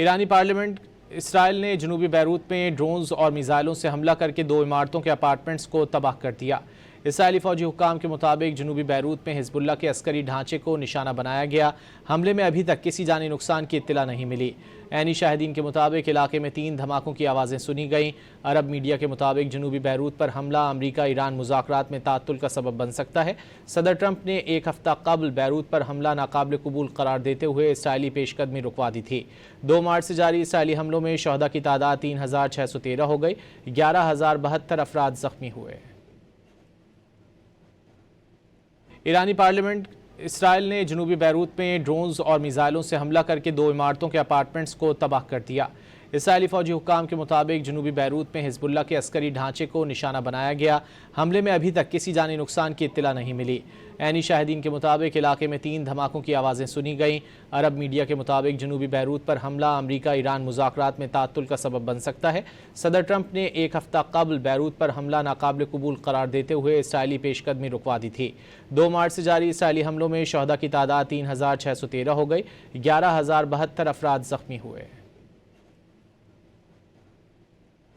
ایرانی پارلیمنٹ اسرائیل نے جنوبی بیروت میں ڈرونز اور میزائلوں سے حملہ کر کے 2 عمارتوں کے اپارٹمنٹس کو تباہ کر دیا۔ اسرائیلی فوجی حکام کے مطابق جنوبی بیروت میں حزب اللہ کے عسکری ڈھانچے کو نشانہ بنایا گیا۔ حملے میں ابھی تک کسی جانی نقصان کی اطلاع نہیں ملی۔ عینی شاہدین کے مطابق علاقے میں 3 دھماکوں کی آوازیں سنی گئیں۔ عرب میڈیا کے مطابق جنوبی بیروت پر حملہ امریکہ ایران مذاکرات میں تعطل کا سبب بن سکتا ہے۔ صدر ٹرمپ نے 1 ہفتہ قبل بیروت پر حملہ ناقابل قبول قرار دیتے ہوئے اسرائیلی پیش قدمی رکوا دی تھی۔ 2 مارچ سے جاری اسرائیلی حملوں میں شہداء کی تعداد 3613 ہو گئی، 11072 افراد زخمی ہوئے۔ ایرانی پارلیمنٹ اسرائیل نے جنوبی بیروت میں ڈرونز اور میزائلوں سے حملہ کر کے 2 عمارتوں کے اپارٹمنٹس کو تباہ کر دیا۔ اسرائیلی فوجی حکام کے مطابق جنوبی بیروت میں حزب اللہ کے عسکری ڈھانچے کو نشانہ بنایا گیا۔ حملے میں ابھی تک کسی جانی نقصان کی اطلاع نہیں ملی۔ عینی شاہدین کے مطابق علاقے میں 3 دھماکوں کی آوازیں سنی گئیں۔ عرب میڈیا کے مطابق جنوبی بیروت پر حملہ امریکہ ایران مذاکرات میں تعطل کا سبب بن سکتا ہے۔ صدر ٹرمپ نے 1 ہفتہ قبل بیروت پر حملہ ناقابل قبول قرار دیتے ہوئے اسرائیلی پیش قدمی رکوا دی تھی۔ 2 مارچ سے جاری اسرائیلی حملوں میں شہداء کی تعداد 3613 ہو گئی، 11072 افراد زخمی ہوئے۔